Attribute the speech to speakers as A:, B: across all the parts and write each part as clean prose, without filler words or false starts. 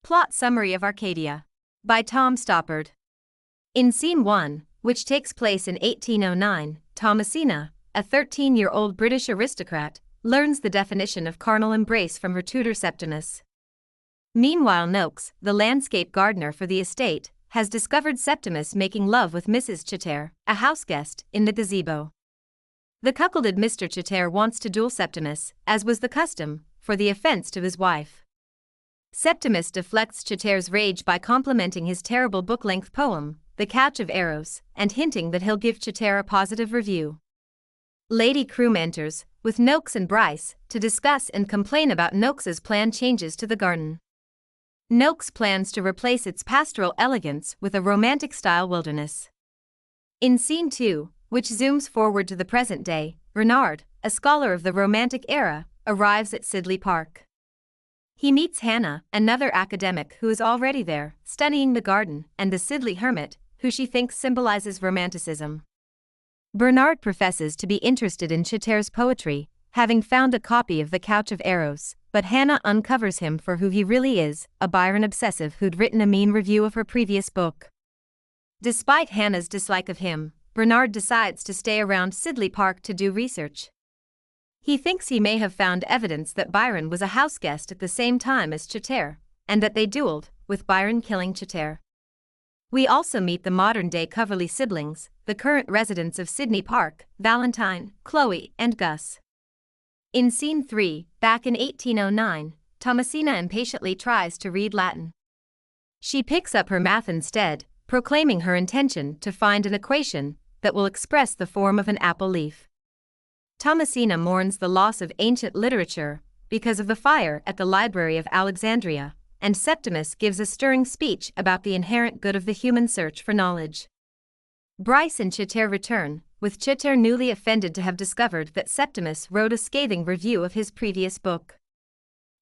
A: Plot Summary of Arcadia. By Tom Stoppard. In Scene 1, which takes place in 1809, Thomasina, a 13-year-old British aristocrat, learns the definition of carnal embrace from her tutor Septimus. Meanwhile Noakes, the landscape gardener for the estate, has discovered Septimus making love with Mrs. Tutor, a houseguest, in the gazebo. The cuckolded Mr. Tutor wants to duel Septimus, as was the custom, for the offense to his wife. Septimus deflects Tutor's rage by complimenting his terrible book-length poem, The Couch of Arrows, and hinting that he'll give Tutor a positive review. Lady Croom enters, with Noakes and Bryce, to discuss and complain about Noakes's planned changes to the garden. Noakes plans to replace its pastoral elegance with a romantic-style wilderness. In Scene 2, which zooms forward to the present day, Bernard, a scholar of the Romantic era, arrives at Sidley Park. He meets Hannah, another academic who is already there, studying the garden, and the Sidley Hermit, who she thinks symbolizes romanticism. Bernard professes to be interested in Tutor's poetry, having found a copy of The Couch of Arrows, but Hannah uncovers him for who he really is, a Byron obsessive who'd written a mean review of her previous book. Despite Hannah's dislike of him, Bernard decides to stay around Sidley Park to do research. He thinks he may have found evidence that Byron was a houseguest at the same time as Tutor, and that they duelled, with Byron killing Tutor. We also meet the modern-day Coverly siblings, the current residents of Sidley Park, Valentine, Chloe, and Gus. In Scene 3, back in 1809, Thomasina impatiently tries to read Latin. She picks up her math instead, proclaiming her intention to find an equation that will express the form of an apple leaf. Thomasina mourns the loss of ancient literature because of the fire at the Library of Alexandria, and Septimus gives a stirring speech about the inherent good of the human search for knowledge. Bryce and Tutor return, with Tutor newly offended to have discovered that Septimus wrote a scathing review of his previous book.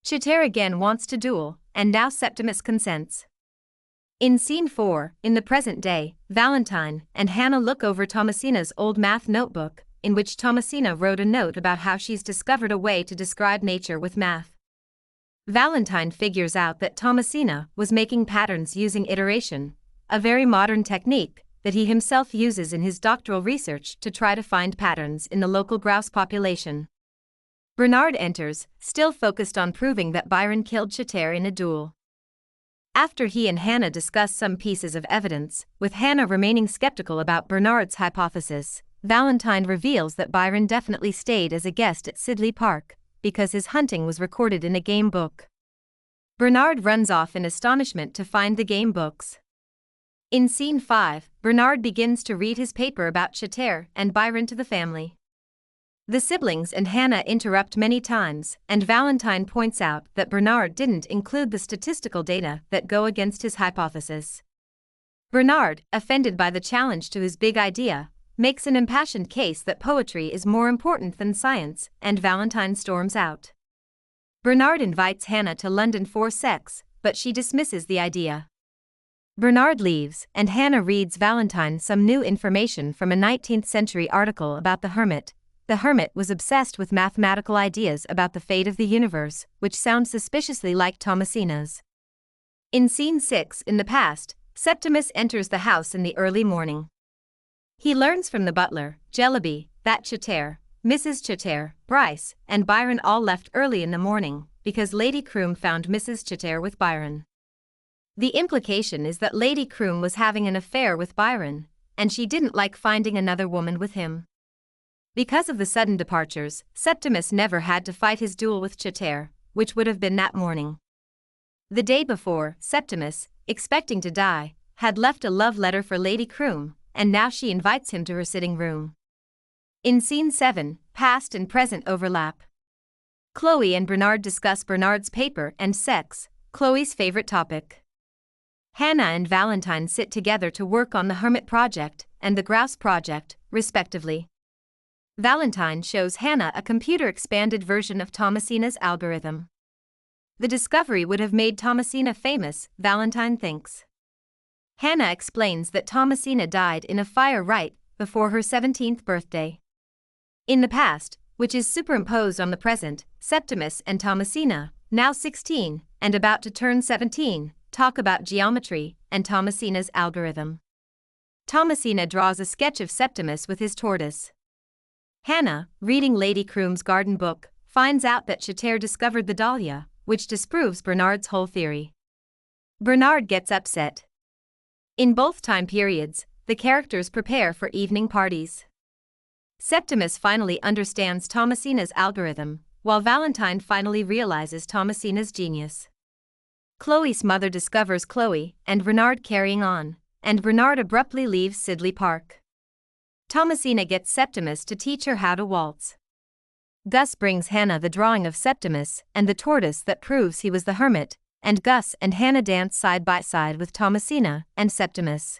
A: Tutor again wants to duel, and now Septimus consents. In Scene 4, in the present day, Valentine and Hannah look over Thomasina's old math notebook, in which Thomasina wrote a note about how she's discovered a way to describe nature with math. Valentine figures out that Thomasina was making patterns using iteration, a very modern technique that he himself uses in his doctoral research to try to find patterns in the local grouse population. Bernard enters, still focused on proving that Byron killed Tutor in a duel. After he and Hannah discuss some pieces of evidence, with Hannah remaining skeptical about Bernard's hypothesis, Valentine reveals that Byron definitely stayed as a guest at Sidley Park, because his hunting was recorded in a game book. Bernard runs off in astonishment to find the game books. In Scene 5, Bernard begins to read his paper about Tutor and Byron to the family. The siblings and Hannah interrupt many times, and Valentine points out that Bernard didn't include the statistical data that go against his hypothesis. Bernard, offended by the challenge to his big idea, makes an impassioned case that poetry is more important than science, and Valentine storms out. Bernard invites Hannah to London for sex, but she dismisses the idea. Bernard leaves, and Hannah reads Valentine some new information from a 19th-century article about the Hermit. The Hermit was obsessed with mathematical ideas about the fate of the universe, which sound suspiciously like Thomasina's. In Scene 6, in the past, Septimus enters the house in the early morning. He learns from the butler, Jellyby, that Tutor, Mrs. Tutor, Bryce, and Byron all left early in the morning, because Lady Croom found Mrs. Tutor with Byron. The implication is that Lady Croom was having an affair with Byron, and she didn't like finding another woman with him. Because of the sudden departures, Septimus never had to fight his duel with Tutor, which would have been that morning. The day before, Septimus, expecting to die, had left a love letter for Lady Croom, and now she invites him to her sitting room. In Scene 7, past and present overlap. Chloe and Bernard discuss Bernard's paper and sex, Chloe's favorite topic. Hannah and Valentine sit together to work on the Hermit project and the Grouse project, respectively. Valentine shows Hannah a computer-expanded version of Thomasina's algorithm. The discovery would have made Thomasina famous, Valentine thinks. Hannah explains that Thomasina died in a fire right before her 17th birthday. In the past, which is superimposed on the present, Septimus and Thomasina, now 16, and about to turn 17, talk about geometry and Thomasina's algorithm. Thomasina draws a sketch of Septimus with his tortoise. Hannah, reading Lady Croom's garden book, finds out that Chater discovered the dahlia, which disproves Bernard's whole theory. Bernard gets upset. In both time periods, the characters prepare for evening parties. Septimus finally understands Thomasina's algorithm, while Valentine finally realizes Thomasina's genius. Chloe's mother discovers Chloe and Bernard carrying on, and Bernard abruptly leaves Sidley Park. Thomasina gets Septimus to teach her how to waltz. Gus brings Hannah the drawing of Septimus and the tortoise that proves he was the hermit, and Gus and Hannah dance side by side with Thomasina and Septimus.